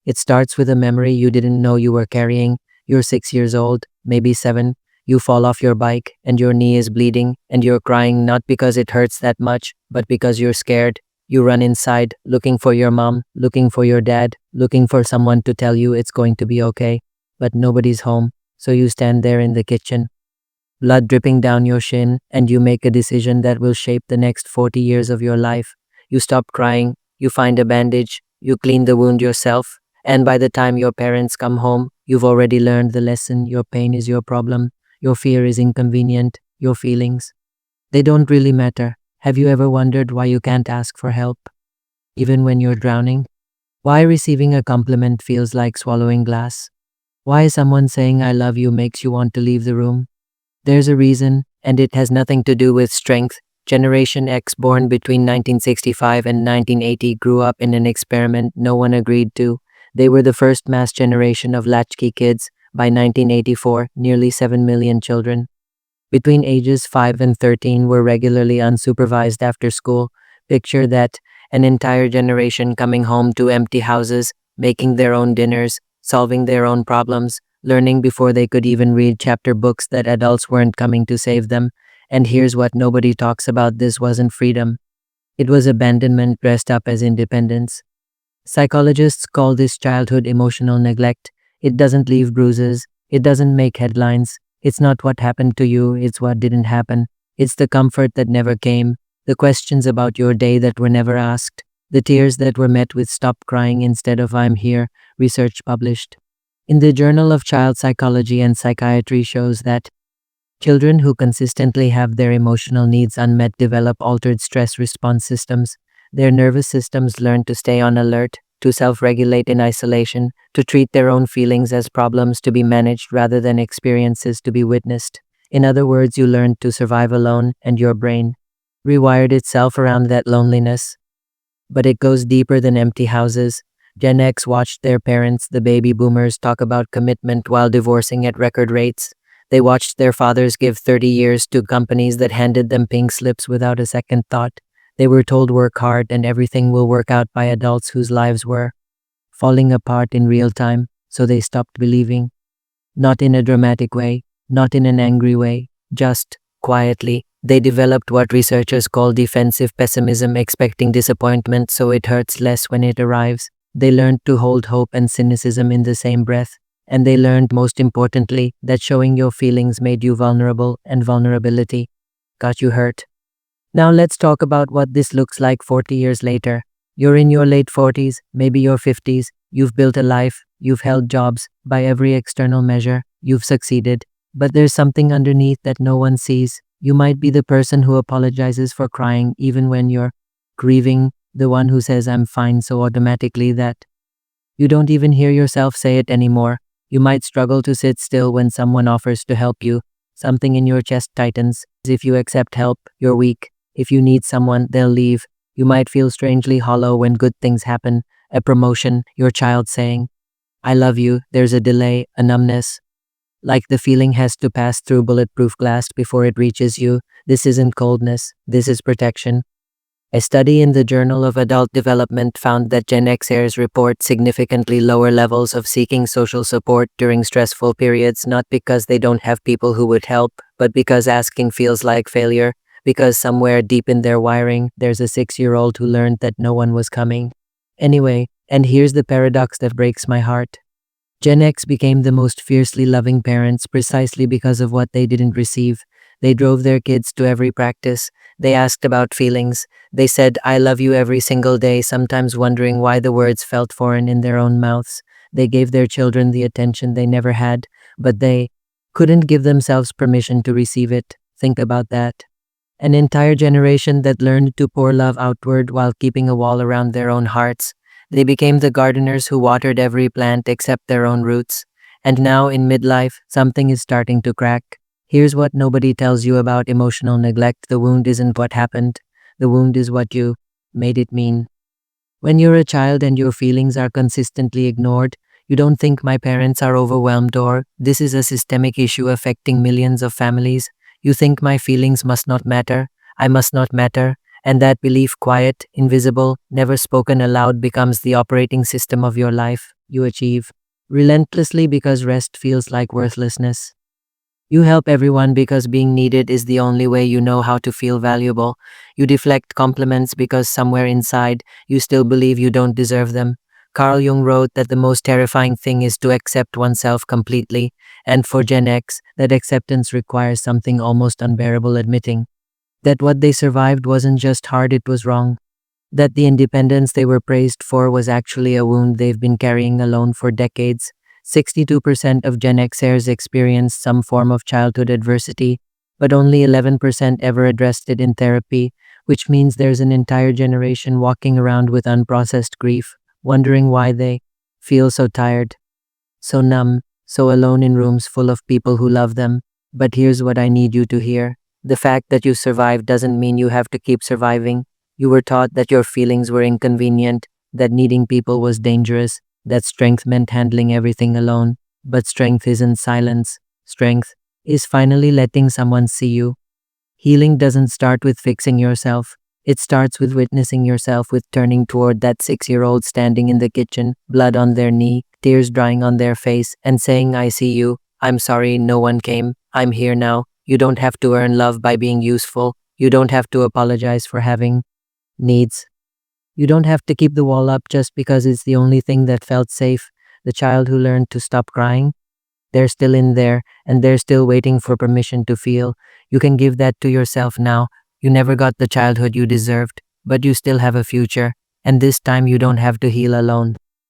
It starts with a memory you didn't know you were carrying. You're 6 years old, maybe 7. You fall off your bike and your knee is bleeding and you're crying not because it hurts that much, but because you're scared. You run inside, looking for your mom, looking for your dad, looking for someone to tell you it's going to be okay. But nobody's home, so you stand there in the kitchen, blood dripping down your shin, and you make a decision that will shape the next 40 years of your life. You stop crying, you find a bandage, you clean the wound yourself, and by the time your parents come home, you've already learned the lesson. Your pain is your problem, your fear is inconvenient, your feelings, they don't really matter. Have you ever wondered why you can't ask for help, even when you're drowning? Why receiving a compliment feels like swallowing glass? Why someone saying I love you makes you want to leave the room? There's a reason, and it has nothing to do with strength. Generation X, born between 1965 and 1980, grew up in an experiment no one agreed to. They were the first mass generation of latchkey kids. By 1984, nearly 7 million children between ages 5 and 13 were regularly unsupervised after school. Picture that, an entire generation coming home to empty houses, making their own dinners, solving their own problems, learning before they could even read chapter books that adults weren't coming to save them. And here's what nobody talks about: this wasn't freedom. It was abandonment dressed up as independence. Psychologists call this childhood emotional neglect. It doesn't leave bruises. It doesn't make headlines. It's not what happened to you, it's what didn't happen. It's the comfort that never came, the questions about your day that were never asked, the tears that were met with "stop crying" instead of "I'm here." Research published in the Journal of Child Psychology and Psychiatry shows that children who consistently have their emotional needs unmet develop altered stress response systems. Their nervous systems learn to stay on alert, to self-regulate in isolation, to treat their own feelings as problems to be managed rather than experiences to be witnessed. In other words, you learned to survive alone, and your brain rewired itself around that loneliness. But it goes deeper than empty houses. Gen X watched their parents, the baby boomers, talk about commitment while divorcing at record rates. They watched their fathers give 30 years to companies that handed them pink slips without a second thought. They were told work hard and everything will work out by adults whose lives were falling apart in real time, so they stopped believing. Not in a dramatic way, not in an angry way, just quietly. They developed what researchers call defensive pessimism, expecting disappointment so it hurts less when it arrives. They learned to hold hope and cynicism in the same breath. And they learned, most importantly, that showing your feelings made you vulnerable, and vulnerability got you hurt. Now let's talk about what this looks like 40 years later. You're in your late 40s, maybe your 50s. You've built a life, you've held jobs. By every external measure, you've succeeded. But there's something underneath that no one sees. You might be the person who apologizes for crying even when you're grieving, the one who says "I'm fine" so automatically that you don't even hear yourself say it anymore. You might struggle to sit still when someone offers to help you. Something in your chest tightens. If you accept help, you're weak. If you need someone, they'll leave. You might feel strangely hollow when good things happen. A promotion, your child saying, "I love you." There's a delay, a numbness. Like the feeling has to pass through bulletproof glass before it reaches you. This isn't coldness, this is protection. A study in the Journal of Adult Development found that Gen Xers report significantly lower levels of seeking social support during stressful periods, not because they don't have people who would help, but because asking feels like failure. Because somewhere deep in their wiring, there's a 6-year-old who learned that no one was coming. Anyway, and here's the paradox that breaks my heart. Gen X became the most fiercely loving parents precisely because of what they didn't receive. They drove their kids to every practice. They asked about feelings. They said "I love you" every single day, sometimes wondering why the words felt foreign in their own mouths. They gave their children the attention they never had, but they couldn't give themselves permission to receive it. Think about that. An entire generation that learned to pour love outward while keeping a wall around their own hearts. They became the gardeners who watered every plant except their own roots. And now, in midlife, something is starting to crack. Here's what nobody tells you about emotional neglect. The wound isn't what happened. The wound is what you made it mean. When you're a child and your feelings are consistently ignored, you don't think "my parents are overwhelmed" or "this is a systemic issue affecting millions of families." You think "my feelings must not matter, I must not matter." And that belief, quiet, invisible, never spoken aloud, becomes the operating system of your life. You achieve relentlessly because rest feels like worthlessness. You help everyone because being needed is the only way you know how to feel valuable. You deflect compliments because somewhere inside you still believe you don't deserve them. Carl Jung wrote that the most terrifying thing is to accept oneself completely, and for Gen X, that acceptance requires something almost unbearable: admitting that what they survived wasn't just hard, it was wrong. That the independence they were praised for was actually a wound they've been carrying alone for decades. 62% of Gen Xers experienced some form of childhood adversity, but only 11% ever addressed it in therapy, which means there's an entire generation walking around with unprocessed grief, wondering why they feel so tired, so numb, so alone in rooms full of people who love them. But here's what I need you to hear: the fact that you survived doesn't mean you have to keep surviving. You were taught that your feelings were inconvenient, that needing people was dangerous, that strength meant handling everything alone. But strength isn't silence. Strength is finally letting someone see you. Healing doesn't start with fixing yourself. It starts with witnessing yourself, with turning toward that 6-year-old standing in the kitchen, blood on their knee, tears drying on their face, and saying, "I see you. I'm sorry no one came. I'm here now." You don't have to earn love by being useful. You don't have to apologize for having needs. You don't have to keep the wall up just because it's the only thing that felt safe. The child who learned to stop crying, they're still in there, and they're still waiting for permission to feel. You can give that to yourself now. You never got the childhood you deserved, but you still have a future. And this time you don't have to heal alone.